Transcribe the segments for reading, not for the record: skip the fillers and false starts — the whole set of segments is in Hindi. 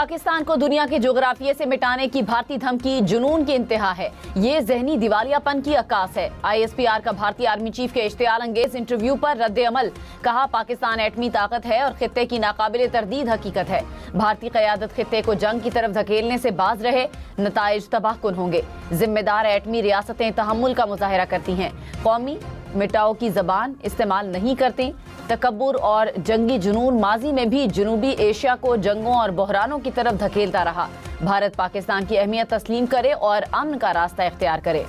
पाकिस्तान को दुनिया के जोग्राफिये से मिटाने की भारतीय धमकी जुनून की इंतहा है। ये जहनी दिवालियापन की अक्कास है। ISPR का भारतीय आर्मी चीफ के इश्तियाल अंगेज इंटरव्यू पर रद्द अमल। कहा, पाकिस्तान एटमी ताकत है और खित्ते की नाकाबिले तरदीद हकीकत है। भारतीय क़यादत खित्ते को जंग की तरफ धकेलने से बाज रहे, नताइज तबाहकुन होंगे। जिम्मेदार एटमी रियासतें तहम्मुल का मुजाहिरा करती हैं। कौमी मिटाओ की जबान इस्तेमाल नहीं करते। तकब्बुर और जंगी जुनून माजी में भी जनूबी एशिया को जंगों और बहरानों की तरफ धकेलता रहा। भारत पाकिस्तान की अहमियत तस्लीम करे और अमन का रास्ता इख्तियार करे।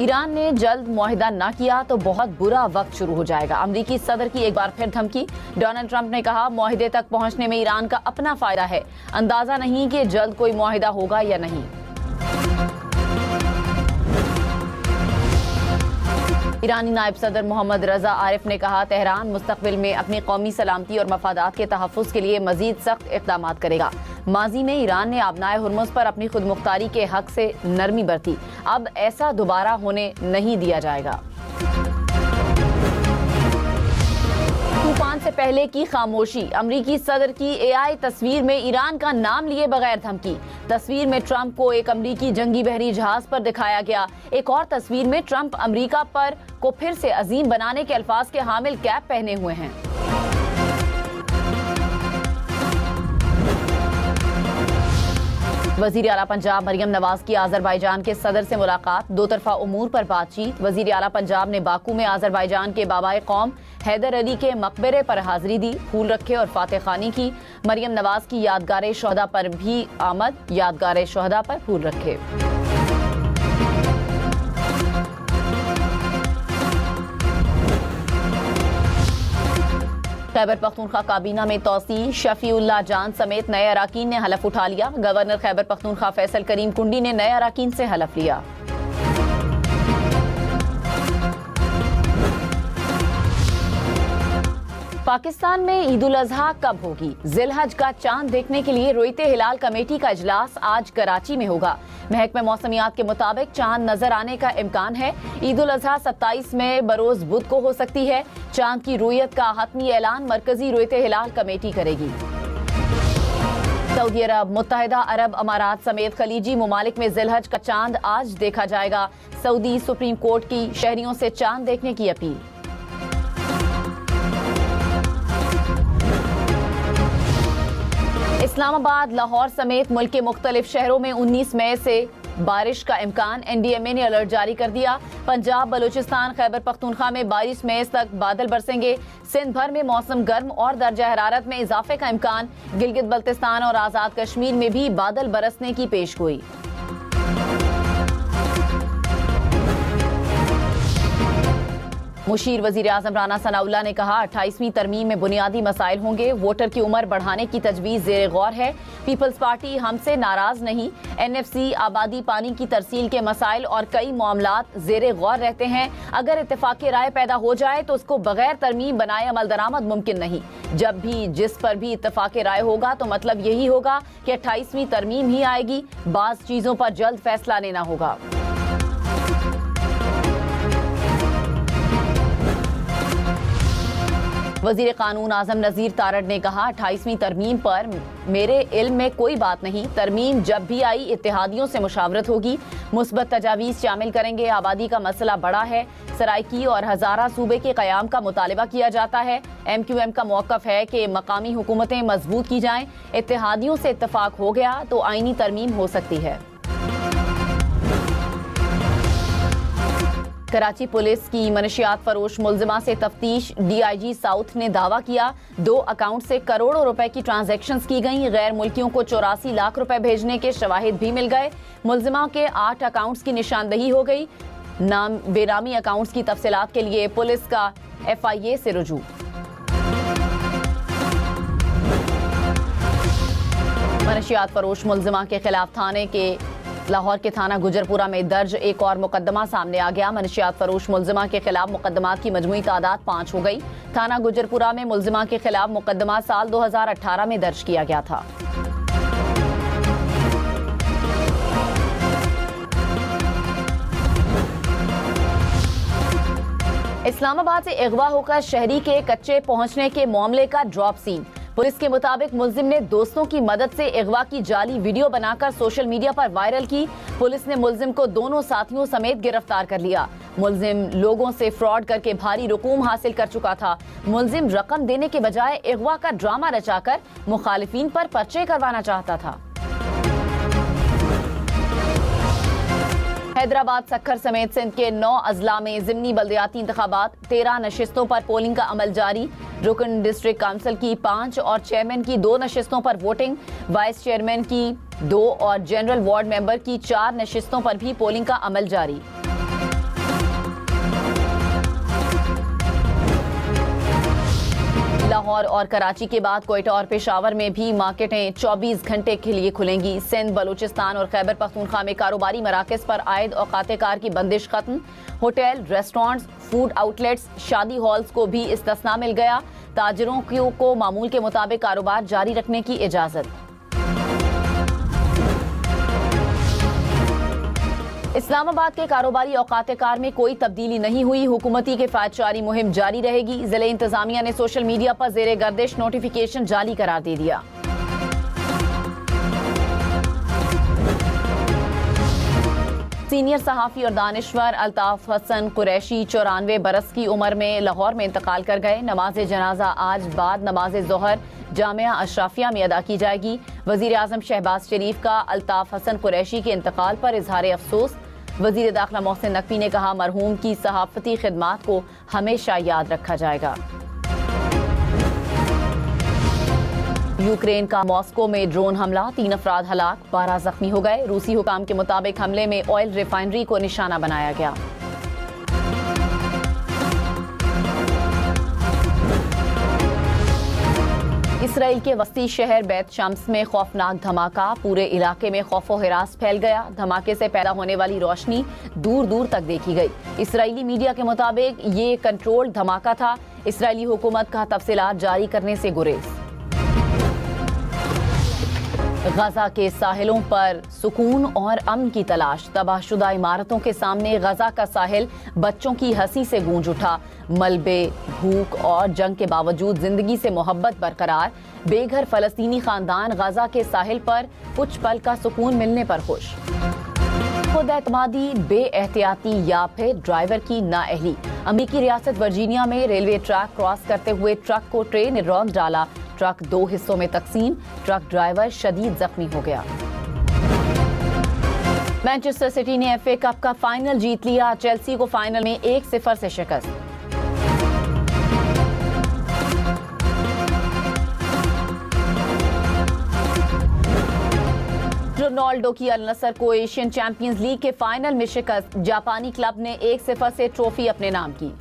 ईरान ने जल्द मुआहिदा न किया तो बहुत बुरा वक्त शुरू हो जाएगा। अमरीकी सदर की एक बार फिर धमकी। डोनाल्ड ट्रंप ने कहा, मुआहिदे तक पहुंचने में ईरान का अपना फायदा है। अंदाजा नहीं कि जल्द कोई मुआहिदा होगा या नहीं। ईरानी नायब सदर मोहम्मद रजा आरिफ ने कहा, तेहरान मुस्तकबिल में अपनी कौमी सलामती और मफादात के तहफ़्फ़ुज़ के लिए मजीद सख्त इक़दामात करेगा। माजी में ईरान ने आबनाए हुर्मुज़ पर अपनी खुद मुख्तारी के हक से नरमी बरती। अब ऐसा दोबारा होने नहीं दिया जाएगा। तूफान से पहले की खामोशी। अमरीकी सदर की AI तस्वीर में ईरान का नाम लिए बगैर धमकी। तस्वीर में ट्रंप को एक अमरीकी जंगी बहरी जहाज पर दिखाया गया। एक और तस्वीर में ट्रंप अमरीका पर को फिर से अजीम बनाने के अल्फाज के हामिल कैप पहने हुए हैं। वजीर आला पंजाब मरियम नवाज की आज़रबाईजान के सदर से मुलाकात। दो तरफा उमूर पर बातचीत। वजीर आला पंजाब ने बाकू में आज़रबाईजान के बाबाए कौम हैदर अली के मकबरे पर हाजिरी दी, फूल रखे और फातह खानी की। मरियम नवाज की यादगार शोहदा पर भी आमद, यादगार शोहदा पर फूल रखे। खैबर पख्तूनख्वा काबीना में तौसी। शफीउल्लाह जान समेत नए अराकीन ने हलफ उठा लिया। गवर्नर खैबर पख्तूनख्वा फैसल करीम कुंडी ने नए अराकीन से हलफ लिया। पाकिस्तान में ईद उल अजहा कब होगी? जिलहज का चांद देखने के लिए रोइते हिलाल कमेटी का इजलास आज कराची में होगा। महकमे मौसमियात के मुताबिक चांद नजर आने का इम्कान है। ईद उल अजहा 27 में बरोज बुध को हो सकती है। चांद की रुयत का हतमी ऐलान मरकजी रोइते हिलाल कमेटी करेगी। सऊदी अरब, मुत्तहिदा अरब अमारात समेत खलीजी मुमालिक में जिलहज का चांद आज देखा जाएगा। सऊदी सुप्रीम कोर्ट की शहरियों से चांद देखने की अपील। इस्लामाबाद, लाहौर समेत मुल्क के मुख्तलिफ शहरों में 19 मई से बारिश का इम्कान। NDMA ने अलर्ट जारी कर दिया। पंजाब, बलूचिस्तान, खैबर पख्तूनख्वा में 22 मई तक बादल बरसेंगे। सिंध भर में मौसम गर्म और दर्जा हरारत में इजाफे का इम्कान। गिलगित बल्तिस्तान और आज़ाद कश्मीर में भी बादल बरसने की पेशगोई। मुशीर वजीर आज़म राना सनाउल्लाह ने कहा, 28वीं तरमीम में बुनियादी मसाइल होंगे। वोटर की उम्र बढ़ाने की तजवीज़ ज़ेरे गौर है। पीपल्स पार्टी हमसे नाराज नहीं। NFC, आबादी, पानी की तरसील के मसाइल और कई मामलात ज़ेरे गौर रहते हैं। अगर इत्तेफाक़ी राय पैदा हो जाए तो उसको बगैर तरमीम बनाए अमल दरामद मुमकिन नहीं। जब भी जिस पर भी इत्तेफाक़ी राय होगा तो मतलब यही होगा कि 28वीं तरमीम ही आएगी। बाज़ चीज़ों पर जल्द फैसला लेना होगा। वजीर कानून आजम नज़ीर तारड़ ने कहा, 28वीं तरमीम पर मेरे इल्म में कोई बात नहीं। तरमीम जब भी आई इत्तेहादियों से मुशावरत होगी। मुस्बत तजावीज़ शामिल करेंगे। आबादी का मसला बड़ा है। सराइकी और हज़ारा सूबे के क़याम का मुतालबा किया जाता है। MQM का मौक़िफ़ है कि मकामी हुकूमतें मजबूत की जाएं। इत्तेहादियों से इत्तफाक हो गया तो आईनी तरमीम हो सकती है। कराची पुलिस की मनशियात फरोश मुलजिमा से तफ्तीश। DIG साउथ ने दावा किया 2 अकाउंट से करोड़ों रुपए की ट्रांजैक्शंस की गई। गैर मुल्कियों को 84 लाख रुपए भेजने के शवाहिद भी मिल गए। मुलजिमा के 8 अकाउंट्स की निशानदही हो गई। बेनामी अकाउंट्स की तफसीलात के लिए पुलिस का FIA से रुजू। मनशियात फरोश मुलजिमा के खिलाफ थाने के लाहौर के थाना गुजरपुरा में दर्ज एक और मुकदमा सामने आ गया। मनशियात फरोश मुलजिमा के खिलाफ मुकदमात की मजमूई तादाद 5 हो गई। थाना गुजरपुरा में मुलजिमा के खिलाफ मुकदमा साल 2018 में दर्ज किया गया था। इस्लामाबाद से अगवा होकर शहरी के कच्चे पहुंचने के मामले का ड्रॉप सीन। पुलिस के मुताबिक मुलजिम ने दोस्तों की मदद से अगवा की जाली वीडियो बनाकर सोशल मीडिया पर वायरल की। पुलिस ने मुलजिम को दोनों साथियों समेत गिरफ्तार कर लिया। मुलजिम लोगों से फ्रॉड करके भारी रकूम हासिल कर चुका था। मुलजिम रकम देने के बजाय अगवा का ड्रामा रचाकर मुखालिफिन पर पर्चे करवाना चाहता था। हैदराबाद, सक्खर समेत सिंध के 9 अजला में जिमनी बल्दियाती इंतखाबात, 13 नशिस्तों पर पोलिंग का अमल जारी। रुकन डिस्ट्रिक्ट काउंसिल की 5 और चेयरमैन की 2 नशिस्तों पर वोटिंग, वाइस चेयरमैन की 2 और जनरल वार्ड मेंबर की 4 नशिस्तों पर भी पोलिंग का अमल जारी। लाहौर और कराची के बाद कोयटा और पेशावर में भी मार्केटें 24 घंटे के लिए खुलेंगी। सिंध, बलूचिस्तान और खैबर पख्तूनख्वा में कारोबारी मराकज पर आयद औकात कार की बंदिश खत्म। होटल, रेस्टोरेंट्स, फूड आउटलेट्स, शादी हॉल्स को भी इस्तिस्ना मिल गया। ताजिरों को मामूल के मुताबिक कारोबार जारी रखने की इजाजत। इस्लामाबाद के कारोबारी औकात कार में कोई तब्दीली नहीं हुई। हुकूमती किफायतशारी मुहिम जारी रहेगी। जिले इंतजामिया ने सोशल मीडिया पर जेरे गर्दिश नोटिफिकेशन जारी करार दे दिया। सीनियर सहाफ़ी और दानिश्वर अल्ताफ हसन कुरैशी 94 बरस की उम्र में लाहौर में इंतकाल कर गए। नमाज जनाजा आज बाद नमाज ज़ोहर जामिया अशराफिया में अदा की जाएगी। वज़ीर आज़म शहबाज शरीफ का अल्ताफ हसन कुरैशी के इंतकाल पर इजहार अफसोस। वज़ीर दाखिला मोहसिन नकवी ने कहा, मरहूम की सहाफ़ती खिदमात को हमेशा याद रखा जाएगा। यूक्रेन का मॉस्को में ड्रोन हमला, 3 अफराद हलाक, 12 जख्मी हो गए। रूसी हुकाम के मुताबिक हमले में ऑयल रिफाइनरी को निशाना बनाया गया। इसराइल के वस्ती शहर बैत शम्स में खौफनाक धमाका, पूरे इलाके में खौफो हिरास फैल गया। धमाके से पैदा होने वाली रोशनी दूर दूर तक देखी गई। इसराइली मीडिया के मुताबिक ये कंट्रोल धमाका था। इसराइली हुकूमत का तफसीलात जारी करने से गुरेज। गजा के साहिलों पर सुकून और अमन की तलाश, तबाहशुदा इमारतों के सामने गजा का साहिल बच्चों की हंसी से गूंज उठा। मलबे, भूख और जंग के बावजूद जिंदगी से मोहब्बत बरकरार। बेघर फलस्तीनी खानदान गजा के साहिल पर कुछ पल का सुकून मिलने पर खुश। खुद एतमादी, बेएहतियाती या फिर ड्राइवर की नाअहली। अमेरिकी रियासत वर्जीनिया में रेलवे ट्रैक क्रॉस करते हुए ट्रक को ट्रेन ने रौंद डाला। ट्रक 2 हिस्सों में तकसीम, ट्रक ड्राइवर शदीद जख्मी हो गया। मैनचेस्टर सिटी ने FA कप का फाइनल जीत लिया। चेल्सी को फाइनल में 1-0 से शिकस्त। रोनाल्डो की अल नसर को एशियन चैंपियंस लीग के फाइनल में शिकस्त। जापानी क्लब ने 1-0 से ट्रॉफी अपने नाम की।